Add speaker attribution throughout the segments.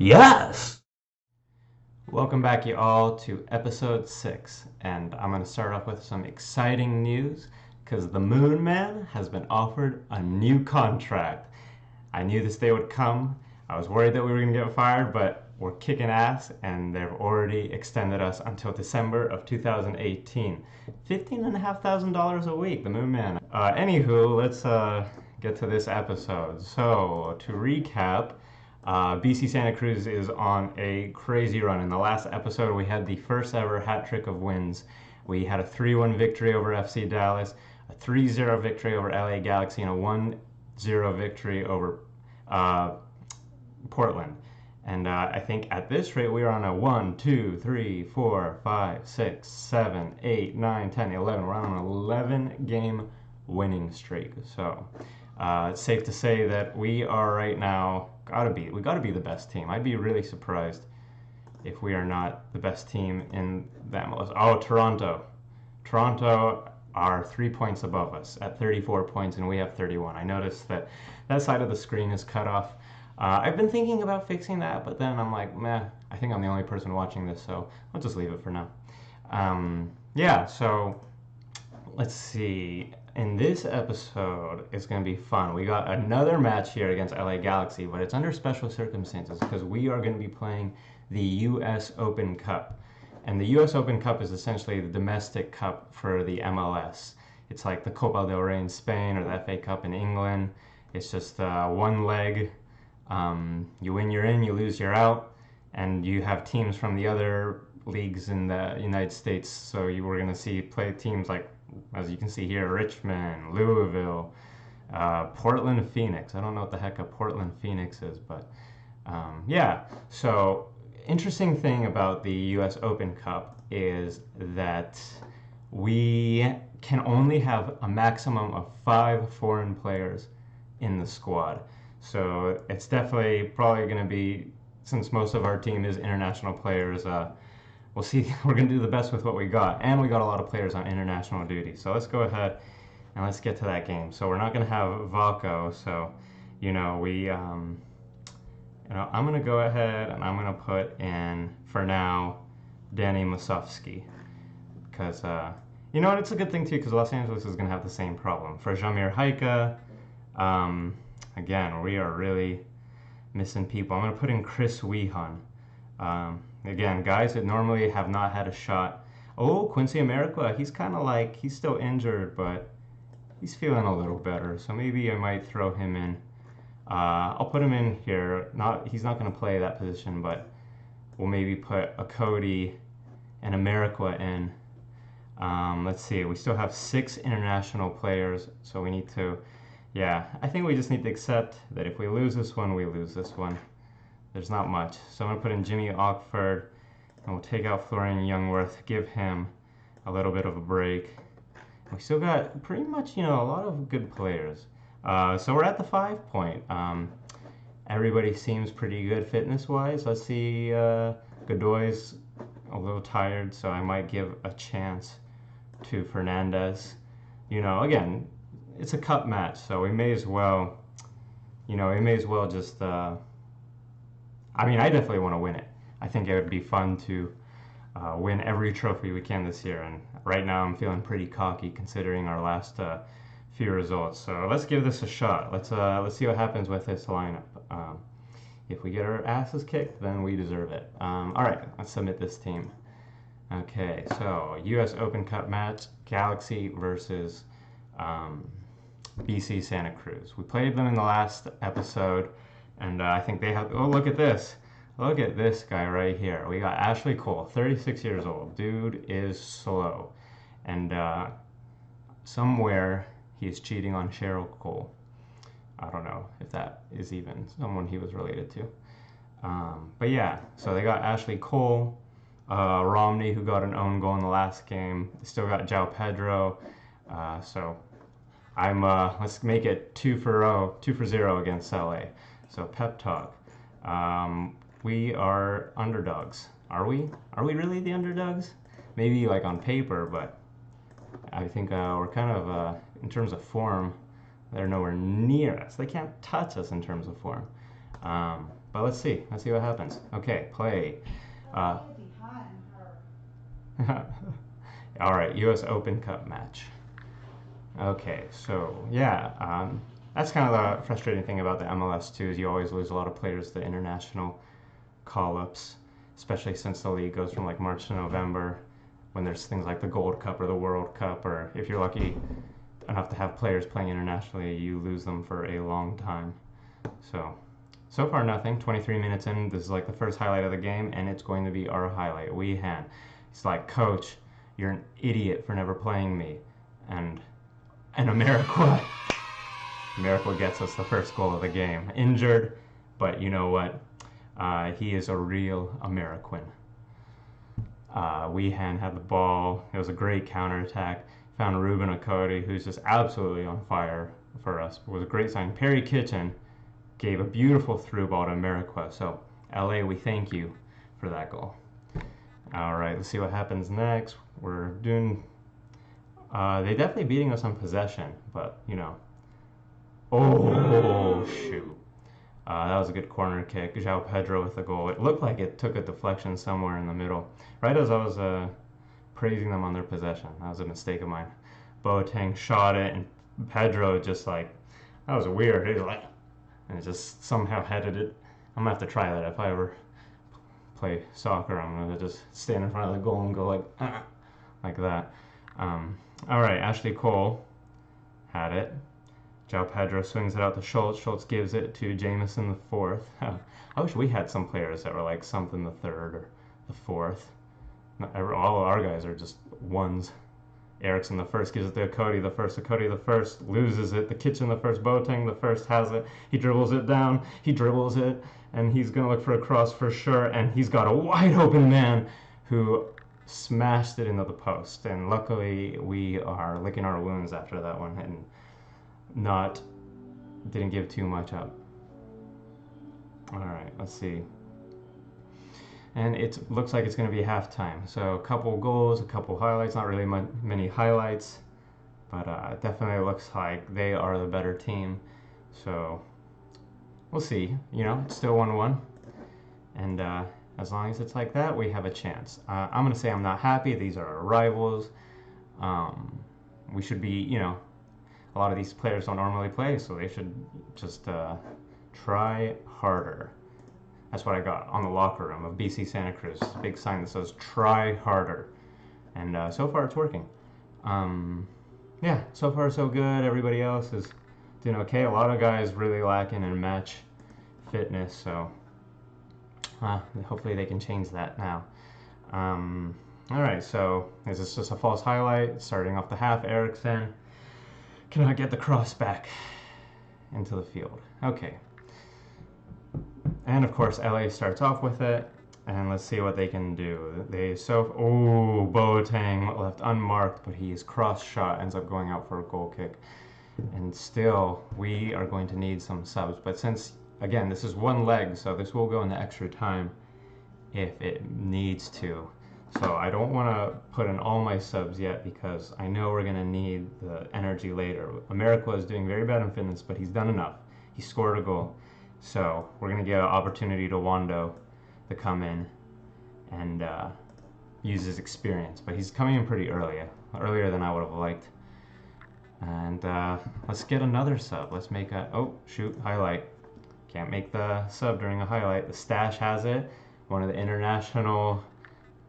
Speaker 1: Yes! Welcome back, you all, to episode 6. And I'm going to start off with some exciting news because the Moonman has been offered a new contract. I knew this day would come. I was worried that we were going to get fired, but we're kicking ass, and they've already extended us until December of 2018. $15,500 a week, the Moonman. Anywho, let's get to this episode. So, to recap, BC Santa Cruz is on a crazy run. In the last episode, we had the first ever hat trick of wins. We had a 3-1 victory over FC Dallas, a 3-0 victory over LA Galaxy, and a 1-0 victory over Portland. And I think at this rate, we are on a 1, 2, 3, 4, 5, 6, 7, 8, 9, 10, 11. We're on an 11-game winning streak. So it's safe to say that we are right now we gotta be the best team. I'd be really surprised if we are not the best team in the MLS. Oh, Toronto are 3 points above us at 34 points, and we have 31. I noticed that side of the screen is cut off. I've been thinking about fixing that, but then I'm like, meh, I think I'm the only person watching this, so I'll just leave it for now. Yeah, so let's see. In this episode, it's going to be fun. We got another match here against LA Galaxy, but it's under special circumstances because we are going to be playing the US Open Cup. And the US Open Cup is essentially the domestic cup for the MLS. It's like the Copa del Rey in Spain or the FA Cup in England. It's just one leg. You win, you're in, you lose, you're out. And you have teams from the other leagues in the United States. So you were going to play teams like, as you can see here, Richmond, Louisville, Portland, Phoenix. I don't know what the heck a Portland Phoenix is, but yeah. So interesting thing about the US Open Cup is that we can only have a maximum of 5 foreign players in the squad. So it's definitely probably going to be, since most of our team is international players, we'll see. We're going to do the best with what we got. And we got a lot of players on international duty. So let's go ahead and let's get to that game. So we're not going to have Valko. So, I'm going to go ahead and I'm going to put in, for now, Danny Musovski. Because, it's a good thing too, because Los Angeles is going to have the same problem. For Jamir Haika, again, we are really missing people. I'm going to put in Chris Wehan. Again, guys that normally have not had a shot. Oh, Quincy America, he's kind of like, he's still injured, but he's feeling a little better. So maybe I might throw him in. I'll put him in here. He's not going to play that position, but we'll maybe put a Cody and America in. Let's see, we still have 6 international players, so we need to, I think we just need to accept that if we lose this one, we lose this one. There's not much. So I'm going to put in Jimmy Ockford, and we'll take out Florian Youngworth, give him a little bit of a break. We still got pretty much, a lot of good players. So we're at the 5 point. Everybody seems pretty good fitness-wise. Let's see, Godoy's a little tired, so I might give a chance to Fernandez. Again, it's a cup match, so we may as well, just... I definitely want to win it. I think it would be fun to win every trophy we can this year, and right now I'm feeling pretty cocky considering our last few results. So let's give this a shot. Let's see what happens with this lineup. If we get our asses kicked, then we deserve it. All right, let's submit this team. Okay, so U.S. Open Cup match, Galaxy versus BC Santa Cruz. We played them in the last episode. And I think they have, oh, look at this. Look at this guy right here. We got Ashley Cole, 36 years old. Dude is slow. And somewhere he's cheating on Cheryl Cole. I don't know if that is even someone he was related to. But yeah, so they got Ashley Cole, Romney, who got an own goal in the last game. They still got João Pedro. So let's make it 2-0 against LA. So pep talk. We are underdogs. Are we? Are we really the underdogs? Maybe like on paper, but I think we're kind of, in terms of form, they're nowhere near us. They can't touch us in terms of form. But let's see what happens. Okay, play. All right, U.S. Open Cup match. Okay, so yeah, that's kind of the frustrating thing about the MLS too, is you always lose a lot of players to international call-ups, especially since the league goes from like March to November, when there's things like the Gold Cup or the World Cup, or if you're lucky enough to have players playing internationally, you lose them for a long time. So far nothing. 23 minutes in, this is like the first highlight of the game, and it's going to be our highlight. Weehan. He's like, "Coach, you're an idiot for never playing me." And Ameriqua. Ameriqua gets us the first goal of the game. Injured, but you know what? He is a real American. Weehan had the ball. It was a great counterattack. Found Ruben Okodi, who's just absolutely on fire for us. It was a great sign. Perry Kitchen gave a beautiful through ball to Ameriqua. So, LA, we thank you for that goal. All right, let's see what happens next. We're doing... they definitely beating us on possession, but, you know. Oh, shoot. That was a good corner kick. João Pedro with the goal. It looked like it took a deflection somewhere in the middle. Right as I was praising them on their possession. That was a mistake of mine. Boateng shot it, and Pedro just like... That was weird. He was like... And it just somehow headed it. I'm going to have to try that if I ever play soccer. I'm going to just stand in front of the goal and go like that. All right, Ashley Cole had it. João Pedro swings it out to Schultz. Schultz gives it to Jamison the fourth. I wish we had some players that were like something the third or the fourth. All our guys are just ones. Erickson the first gives it to Okodi the first. Okodi the first loses it. The Kitchen the first. Boateng the first has it. He dribbles it down. He dribbles it, and he's going to look for a cross for sure. And he's got a wide open man who smashed it into the post. And luckily, we are licking our wounds after that one and didn't give too much up. All right, let's see. And it looks like it's going to be halftime. So a couple goals, a couple highlights. Not really many highlights, but it definitely looks like they are the better team. So we'll see. You know, it's still 1-1. And as long as it's like that, we have a chance. I'm going to say I'm not happy. These are our rivals. We should be, you know, a lot of these players don't normally play, so they should just try harder. That's what I got on the locker room of BC Santa Cruz. It's a big sign that says try harder. And so far it's working. Yeah, so far so good. Everybody else is doing okay. A lot of guys really lacking in match fitness, so hopefully they can change that now. All right, so is this just a false highlight? Starting off the half, Erickson cannot get the cross back into the field. Okay. And of course, LA starts off with it, and let's see what they can do. Boateng left unmarked, but his cross shot ends up going out for a goal kick. And still, we are going to need some subs. But since, again, this is one leg, so this will go into extra time if it needs to. So I don't want to put in all my subs yet because I know we're going to need the energy later. Ameriqua is doing very bad in fitness, but he's done enough. He scored a goal. So we're going to give an opportunity to Wando to come in and use his experience. But he's coming in pretty earlier than I would have liked. And let's get another sub. Let's make a, highlight. Can't make the sub during a highlight. The Stash has it. One of the international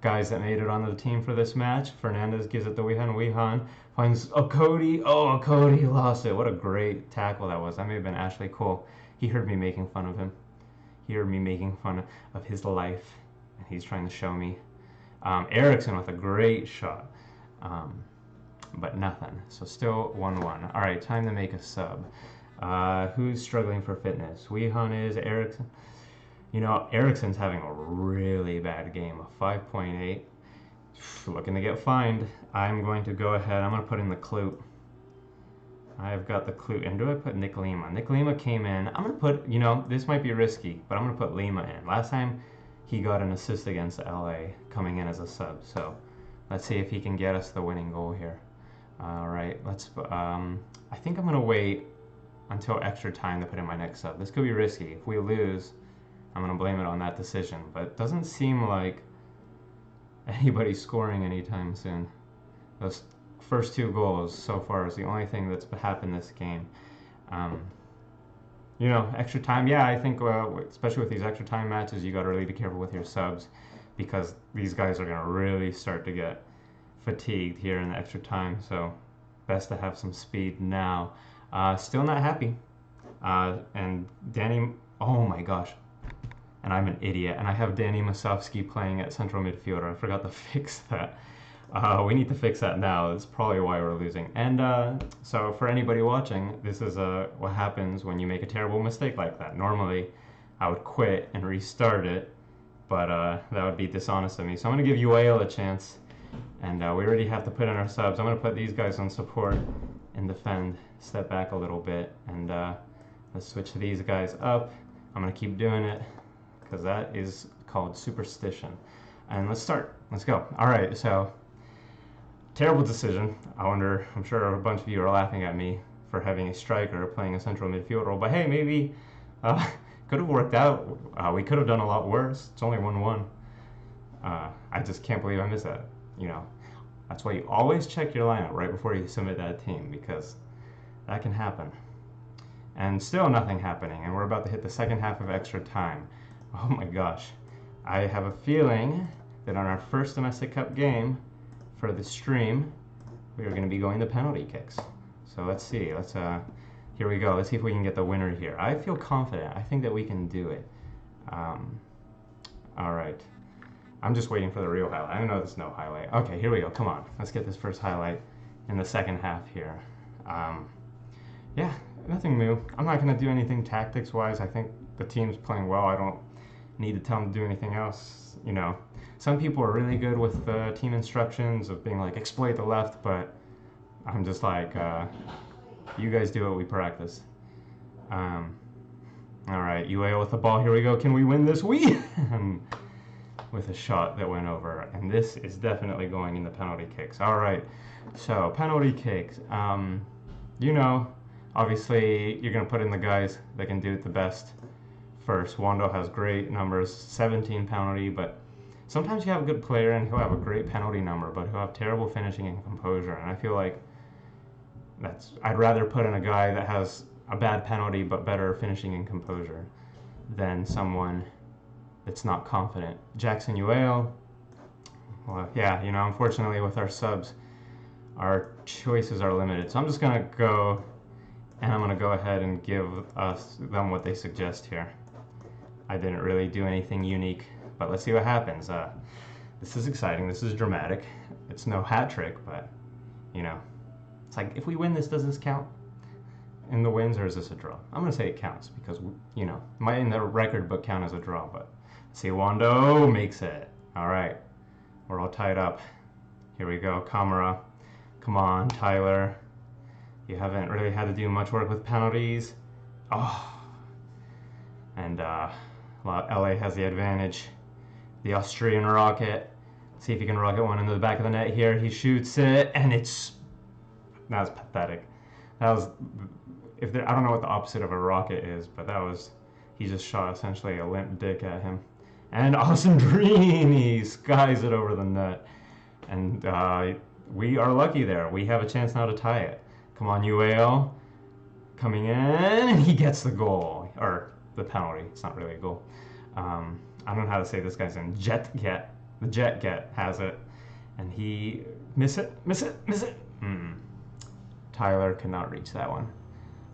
Speaker 1: guys that made it onto the team for this match. Fernandez gives it to Weehan. Finds Okodi. Oh, Okodi lost it. What a great tackle that was. That may have been Ashley Cole. He heard me making fun of him. He heard me making fun of his life. And he's trying to show me. Erickson with a great shot. But nothing. So still 1-1. All right, time to make a sub. Who's struggling for fitness? Weehan is. Erickson. You know, Erickson's having a really bad game. A 5.8. Looking to get fined. I'm going to go ahead. I'm going to put in the Clute. I've got the Clute. And do I put Nick Lima? Nick Lima came in. I'm going to put, you know, this might be risky, but I'm going to put Lima in. Last time he got an assist against LA coming in as a sub. So let's see if he can get us the winning goal here. All right, let's, I think I'm going to wait until extra time to put in my next sub. This could be risky. If we lose, I'm going to blame it on that decision. But it doesn't seem like anybody's scoring anytime soon. Those first 2 goals so far is the only thing that's happened this game. You know, extra time, yeah, I think, especially with these extra time matches, you got to really be careful with your subs because these guys are going to really start to get fatigued here in the extra time. So best to have some speed now. Still not happy. And Danny, oh my gosh. And I'm an idiot. And I have Danny Masovsky playing at central midfielder. I forgot to fix that. We need to fix that now. That's probably why we're losing. And so for anybody watching, this is what happens when you make a terrible mistake like that. Normally, I would quit and restart it, but that would be dishonest of me. So I'm going to give UAL a chance. And we already have to put in our subs. I'm going to put these guys on support and defend. Step back a little bit. And let's switch these guys up. I'm going to keep doing it because that is called superstition. And let's start. Let's go. All right, so terrible decision. I'm sure a bunch of you are laughing at me for having a striker playing a central midfield role. But hey, maybe could have worked out. We could have done a lot worse. It's only 1-1. I just can't believe I missed that. You know, that's why you always check your lineup right before you submit that team, because that can happen. And still nothing happening, and we're about to hit the second half of extra time. Oh my gosh. I have a feeling that on our first domestic cup game for the stream, we are going to be going to penalty kicks. So let's see. Here we go. Let's see if we can get the winner here. I feel confident. I think that we can do it. All right. I'm just waiting for the real highlight. I know there's no highlight. Okay, here we go. Come on. Let's get this first highlight in the second half here. Yeah, nothing new. I'm not going to do anything tactics-wise. I think the team's playing well. I don't need to tell them to do anything else. You know, some people are really good with the team instructions of being like, exploit the left, but I'm just like, you guys do what we practice. All right, UAL with the ball. Here we go. Can we win this? With a shot that went over, and this is definitely going in the penalty kicks. All right, so penalty kicks. You know, obviously you're gonna put in the guys that can do it the best first. Wando has great numbers, 17 penalty, but sometimes you have a good player and he'll have a great penalty number, but he'll have terrible finishing and composure. And I feel like I'd rather put in a guy that has a bad penalty but better finishing and composure than someone that's not confident. Jackson UAL, well, yeah, you know, unfortunately with our subs, our choices are limited. So I'm just going to go, and I'm going to go ahead and give them what they suggest here. I didn't really do anything unique, but let's see what happens. This is exciting. This is dramatic. It's no hat trick, but, you know, it's like, if we win this, does this count in the wins, or is this a draw? I'm going to say it counts because, you know, it might in the record book count as a draw, but see, Wando makes it. All right, we're all tied up. Here we go, Kamara. Come on, Tyler. You haven't really had to do much work with penalties. Oh, and LA has the advantage. The Austrian rocket. See if he can rocket one into the back of the net here. He shoots it, and that was pathetic. That was, I don't know what the opposite of a rocket is, but he just shot essentially a limp dick at him. And Alessandrini skies it over the net. And we are lucky there. We have a chance now to tie it. Come on, UAL. Coming in, and he gets the goal. Or the penalty. It's not really a goal. I don't know how to say this guy's name. Jet-Get. The Jet-Get has it. And he... Miss it. Tyler could not reach that one.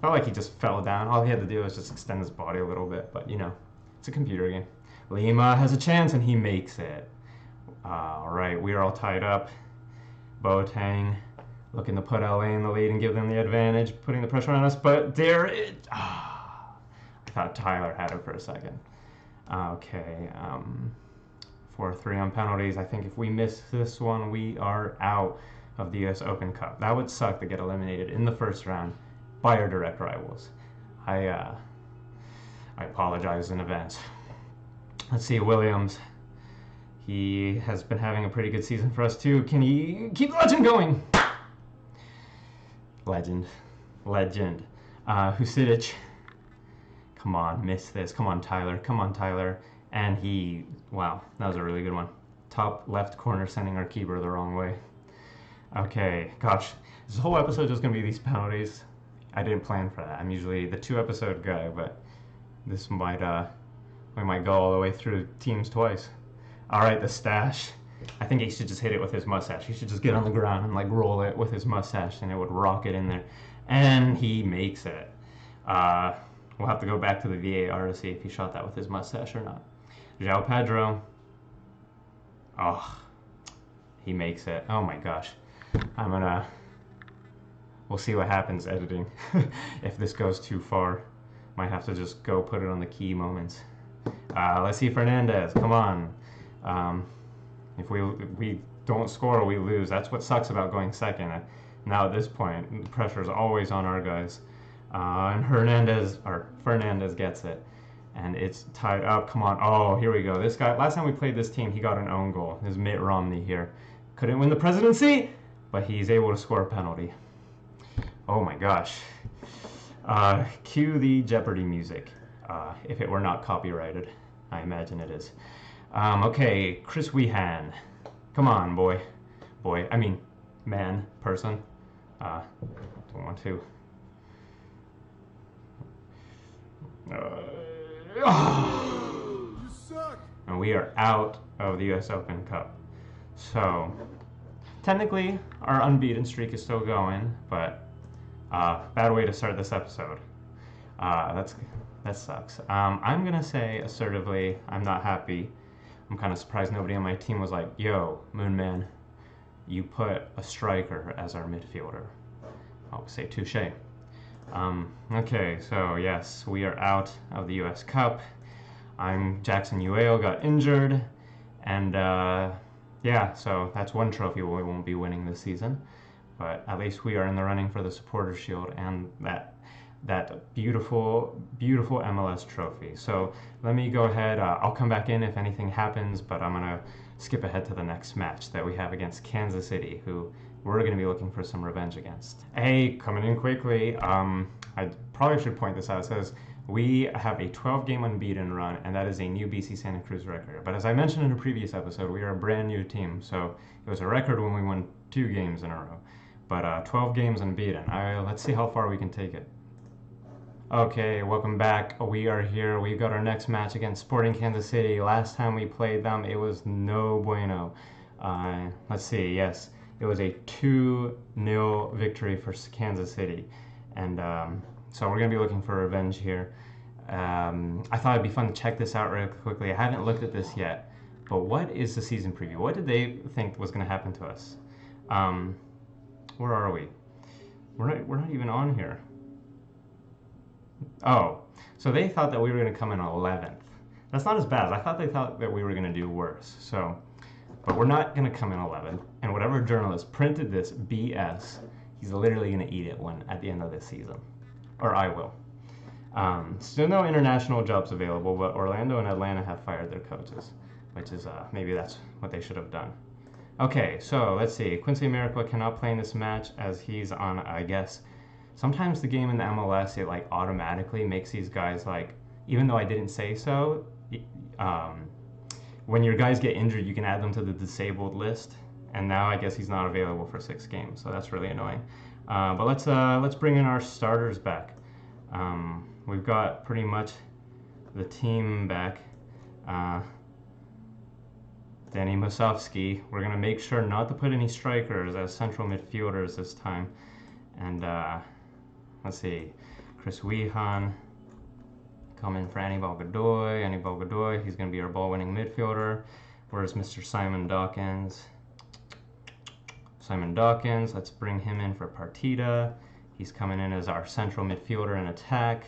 Speaker 1: Felt like he just fell down. All he had to do was just extend his body a little bit. But, you know, it's a computer game. Lima has a chance, and he makes it. All right, we are all tied up. Boateng looking to put LA in the lead and give them the advantage, putting the pressure on us. But there it... I thought Tyler had it for a second. Okay, 4-3 on penalties. I think if we miss this one, we are out of the US Open Cup. That would suck to get eliminated in the first round by our direct rivals. I apologize in advance. Let's see, Williams. He has been having a pretty good season for us too. Can he keep the legend going? Legend. Husidic. Come on, miss this. Come on, Tyler. Come on, Tyler. And he, wow, that was a really good one. Top left corner sending our keeper the wrong way. Okay, gosh, this whole episode is just going to be these penalties. I didn't plan for that. I'm usually the 2-episode guy, but this might, we might go all the way through teams twice. All right, the stash. I think he should just hit it with his mustache. He should just get on the ground and like roll it with his mustache and it would rocket in there. And he makes it. We'll have to go back to the VAR to see if he shot that with his mustache or not. João Pedro. Oh, he makes it. Oh my gosh. We'll see what happens editing. If this goes too far, might have to just go put it on the key moments. Let's see Fernandez. Come on. If we don't score, we lose. That's what sucks about going second. Now at this point, the pressure is always on our guys. And Fernandez gets it. And it's tied up. Come on. Oh, here we go. This guy, last time we played this team, he got an own goal. This is Mitt Romney here. Couldn't win the presidency, but he's able to score a penalty. Oh my gosh. Cue the Jeopardy music. If it were not copyrighted. I imagine it is. Okay, Chris Wehan. Come on, boy. Man, person. Don't want to. And we are out of the US Open Cup. So, technically, our unbeaten streak is still going, but bad way to start this episode. That sucks. I'm gonna say assertively, I'm not happy. I'm kind of surprised nobody on my team was like, yo, Moonman, you put a striker as our midfielder. I'll say touche. Okay, so yes, we are out of the US Cup. Jackson Ueo got injured, and yeah, so that's one trophy we won't be winning this season. But at least we are in the running for the Supporters' Shield and that beautiful, beautiful MLS trophy. So let me go ahead. I'll come back in if anything happens, but I'm gonna skip ahead to the next match that we have against Kansas City, who we're gonna be looking for some revenge against. Hey, coming in quickly. I probably should point this out. It says we have a 12-game unbeaten run, and that is a new BC Santa Cruz record. But as I mentioned in a previous episode, we are a brand new team, so it was a record when we won 2 games in a row. But 12 games unbeaten. Let's see how far we can take it. Okay, welcome back. We are here. We've got our next match against Sporting Kansas City. Last time we played them, it was no bueno. Let's see, yes. It was a 2-0 victory for Kansas City. And so we're going to be looking for revenge here. I thought it'd be fun to check this out really quickly. I haven't looked at this yet. But what is the season preview? What did they think was going to happen to us? Where are we? We're not even on here. Oh, so they thought that we were going to come in 11th. That's not as bad. I thought they thought that we were going to do worse. So, but we're not going to come in 11th. And whatever journalist printed this BS, he's literally going to eat it at the end of this season. Or I will. Still no international jobs available, but Orlando and Atlanta have fired their coaches, which is maybe that's what they should have done. Okay, so let's see. Quincy Amarikwa cannot play in this match as he's on, I guess. Sometimes the game in the MLS, it like automatically makes these guys like, even though I didn't say so, when your guys get injured, you can add them to the disabled list. And now I guess he's not available for 6 games, so that's really annoying. But let's bring in our starters back. We've got pretty much the team back. Danny Musovski. We're gonna make sure not to put any strikers as central midfielders this time. And let's see, Chris Wehan coming for Anibal Godoy. He's going to be our ball-winning midfielder. Where's Mr. Simon Dawkins? Let's bring him in for Partida. He's coming in as our central midfielder in attack.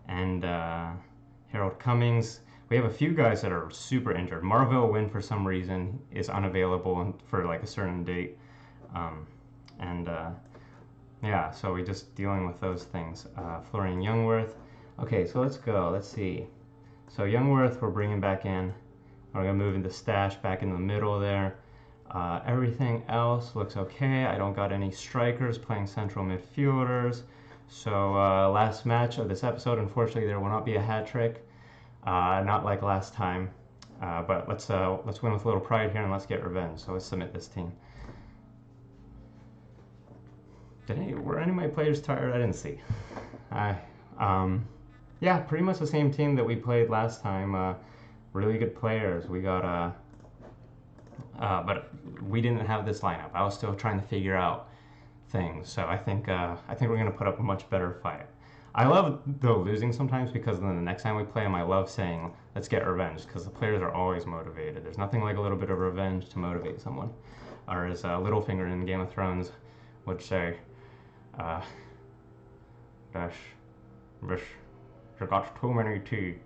Speaker 1: And Harold Cummings. We have a few guys that are super injured. Marvell Wynn, for some reason, is unavailable for like a certain date. Yeah, so we're just dealing with those things. Florian Youngworth. Okay, so let's go. Let's see. So Youngworth, we're bringing back in. We're going to move into Stash back in the middle there. Everything else looks okay. I don't got any strikers playing central midfielders. So last match of this episode, unfortunately, there will not be a hat trick, not like last time. But let's win with a little pride here and let's get revenge. So let's submit this team. Were any of my players tired? I didn't see. Yeah, pretty much the same team that we played last time. Really good players. We got but we didn't have this lineup. I was still trying to figure out things. So I think we're gonna put up a much better fight. I love though losing sometimes because then the next time we play them, I love saying let's get revenge because the players are always motivated. There's nothing like a little bit of revenge to motivate someone. Or as Littlefinger in Game of Thrones would say, dash, bish, you got too many tea.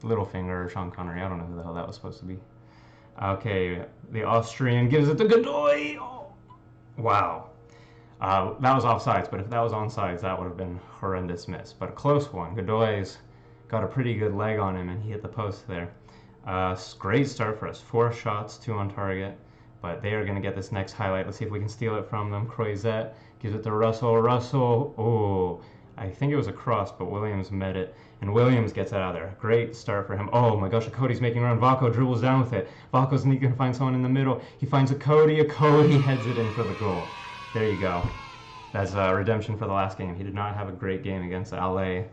Speaker 1: Littlefinger or Sean Connery, I don't know who the hell that was supposed to be. Okay, the Austrian gives it to Godoy. Oh, wow. That was offsides, but if that was onside, that would have been a horrendous miss. But a close one. Godoy's got a pretty good leg on him, and he hit the post there. Great start for us. 4 shots, 2 on target. But they are going to get this next highlight. Let's see if we can steal it from them. Croizet gives it to Russell. Russell, oh, I think it was a cross, but Williams met it. And Williams gets it out of there. Great start for him. Oh my gosh, a Cody's making a run. Vako dribbles down with it. Vako's going to find someone in the middle. He finds a Cody. A Cody heads it in for the goal. There you go. That's redemption for the last game. He did not have a great game against LA,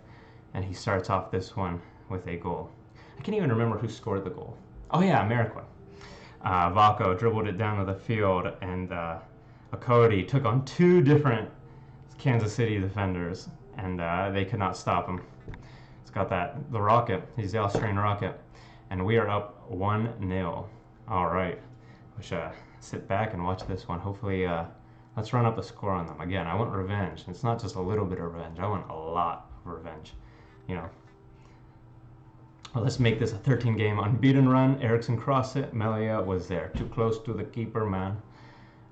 Speaker 1: and he starts off this one with a goal. I can't even remember who scored the goal. Oh yeah, America. Vako dribbled it down to the field, and Cody took on 2 different Kansas City defenders, and they could not stop him. It's got the Rocket. He's the Austrian Rocket, and we are up 1-0. All right, we should sit back and watch this one. Hopefully, let's run up the score on them. Again, I want revenge. It's not just a little bit of revenge. I want a lot of revenge. You know. Well, let's make this a 13-game unbeaten run. Eriksson crossed it. Melia was there. Too close to the keeper, man.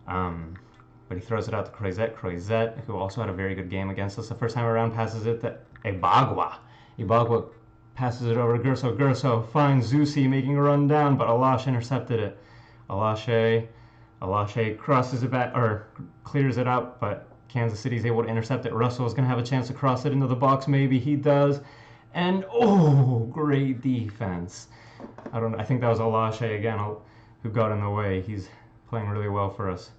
Speaker 1: But he throws it out to Croizet. Croizet, who also had a very good game against us the first time around, passes it to Ibagua. Ibagua passes it over to Gurso. Gurso finds Zusi making a run down, but Alash intercepted it. Alash crosses it back, or clears it out, but Kansas City's able to intercept it. Russell's going to have a chance to cross it into the box. Maybe he does. And, oh, great defense. I think that was Alash again who got in the way. He's playing really well for us.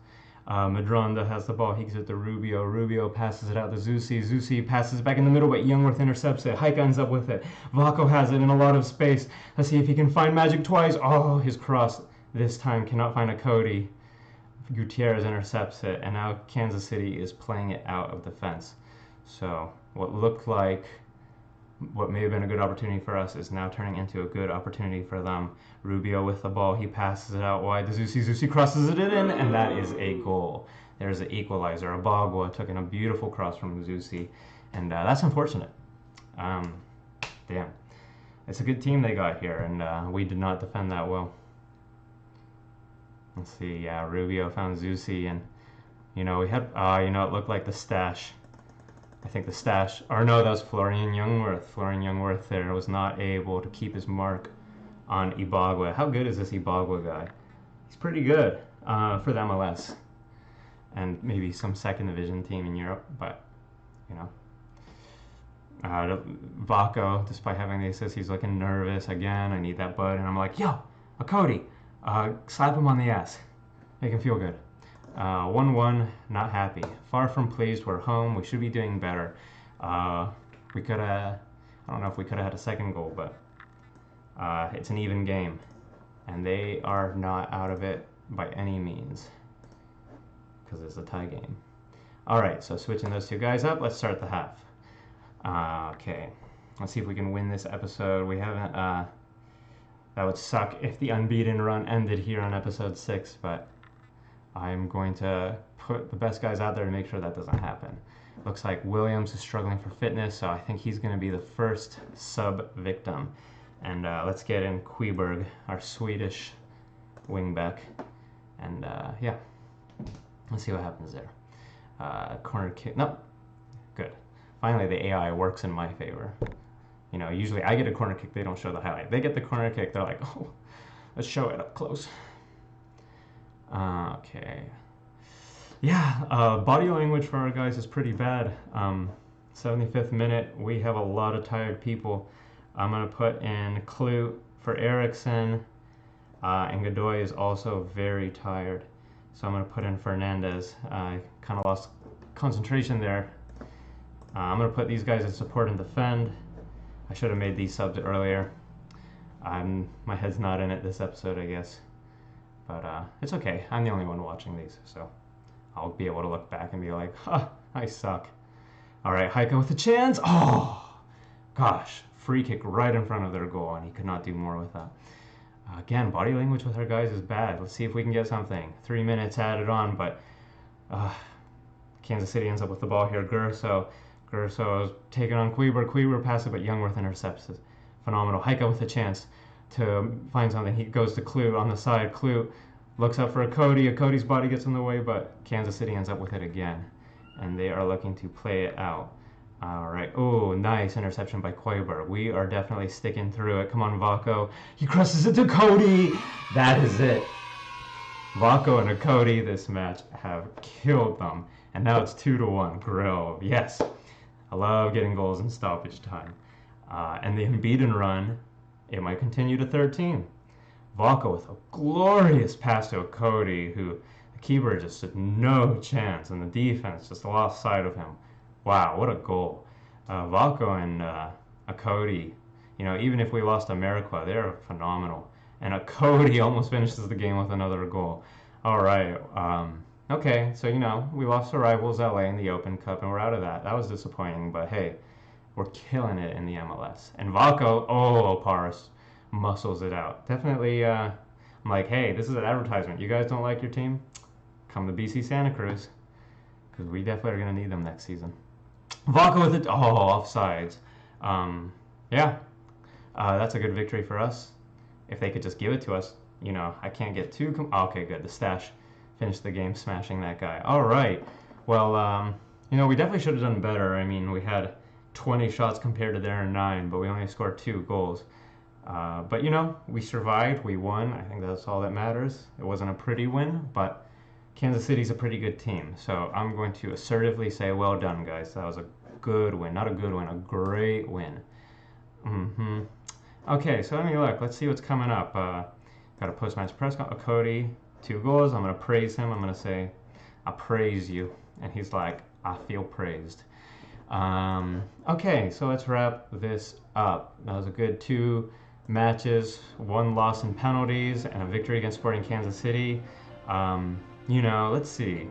Speaker 1: Madronda has the ball. He gives it to Rubio. Rubio passes it out to Zusi. Zusi passes it back in the middle, but Youngworth intercepts it. Haika ends up with it. Vako has it in a lot of space. Let's see if he can find Magic twice. Oh, his cross this time cannot find a Cody. Gutierrez intercepts it, and now Kansas City is playing it out of defense. So what looked like what may have been a good opportunity for us is now turning into a good opportunity for them. Rubio with the ball, he passes it out wide to Zusi. Zusi crosses it in, and that is a goal. There's the equalizer. Abagua took in a beautiful cross from Zusi, and that's unfortunate. Damn. It's a good team they got here, and we did not defend that well. Let's see, yeah, Rubio found Zusi, and, we had, it looked like the stash. I think the stash, or no, that was Florian Youngworth. Florian Youngworth there was not able to keep his mark on Ibagua. How good is this Ibagua guy? He's pretty good for the MLS and maybe some second division team in Europe, but, Vako, despite having the assist, he's looking nervous again. I need that bud, and I'm like, yo, a Cody, slap him on the ass. Make him feel good. 1-1, not happy. Far from pleased. We're home. We should be doing better. We could have, I don't know if we could have had a second goal, but it's an even game. And they are not out of it by any means because it's a tie game. All right, so switching those 2 guys up, let's start the half. Okay, let's see if we can win this episode. We haven't, that would suck if the unbeaten run ended here on episode 6, but I'm going to put the best guys out there to make sure that doesn't happen. Looks like Williams is struggling for fitness, so I think he's going to be the first sub-victim. And let's get in Kviberg, our Swedish wingback. And yeah, let's see what happens there. Corner kick, nope, good. Finally, the AI works in my favor. Usually I get a corner kick, they don't show the highlight. They get the corner kick, they're like, oh, let's show it up close. Okay. Yeah, body language for our guys is pretty bad. 75th minute, we have a lot of tired people. I'm going to put in Clute for Eriksson, and Godoy is also very tired. So I'm going to put in Fernandez. I kind of lost concentration there. I'm going to put these guys in support and defend. I should have made these subs earlier. My head's not in it this episode, I guess. But it's okay. I'm the only one watching these, so I'll be able to look back and be like, I suck. All right, Heiko with a chance. Oh, gosh. Free kick right in front of their goal, and he could not do more with that. Again, body language with our guys is bad. Let's see if we can get something. 3 minutes added on, but Kansas City ends up with the ball here. Gerso is taking on Kleber passes, but Youngworth intercepts it. Phenomenal. Heiko with a chance to find something. He goes to Clute on the side. Clute looks up for a Cody. Cody's body gets in the way, but Kansas City ends up with it again. And they are looking to play it out. All right. Oh, nice interception by Kleber. We are definitely sticking through it. Come on, Vako. He crosses it to Cody. That is it. Vako and Cody this match have killed them. And now it's 2-1. Grill. Yes. I love getting goals in stoppage time. And the unbeaten run, it might continue to 13. Vako with a glorious pass to Cody, who the keeper just had no chance, and the defense just lost sight of him. Wow, what a goal. Vako and Cody, even if we lost to Ameriqua, they're phenomenal. And Cody almost finishes the game with another goal. All right. Okay, so, we lost to rivals LA in the Open Cup, and we're out of that. That was disappointing, but hey, we're killing it in the MLS. And Vako, Paris muscles it out. Definitely, I'm like, hey, this is an advertisement. You guys don't like your team? Come to BC Santa Cruz, because we definitely are going to need them next season. Vako with it. Offsides. That's a good victory for us. If they could just give it to us, I can't get too... okay, good. The Stash finished the game smashing that guy. All right. Well, we definitely should have done better. I mean, we had 20 shots compared to their 9, but we only scored 2 goals. But, we survived. We won. I think that's all that matters. It wasn't a pretty win, but Kansas City's a pretty good team. So I'm going to assertively say, well done, guys. That was a good win. Not a good win, a great win. Okay, so let me look. Let's see what's coming up. Got a post-match press conference. Cody, 2 goals. I'm going to praise him. I'm going to say, I praise you. And he's like, I feel praised. Okay, so let's wrap this up. That was a good 2 matches, 1 loss in penalties, and a victory against Sporting Kansas City. Let's see.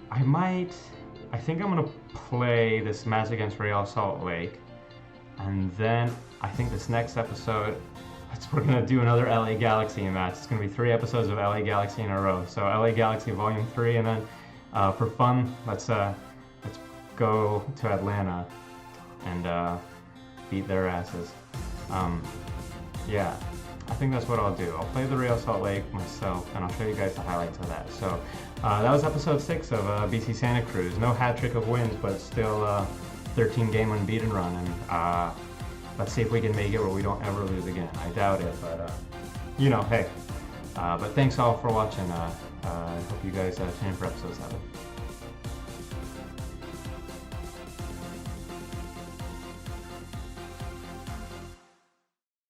Speaker 1: I think I'm going to play this match against Real Salt Lake. And then I think this next episode, we're going to do another LA Galaxy match. It's going to be 3 episodes of LA Galaxy in a row. So LA Galaxy Volume 3, and then for fun, let's go to Atlanta and beat their asses. I think that's what I'll do. I'll play the Real Salt Lake myself, and I'll show you guys the highlights of that. So that was episode 6 of BC Santa Cruz. No hat trick of wins, but still 13-game unbeaten run. And let's see if we can make it where we don't ever lose again. I doubt it, but hey. But thanks all for watching. I hope you guys tune in for episode 7.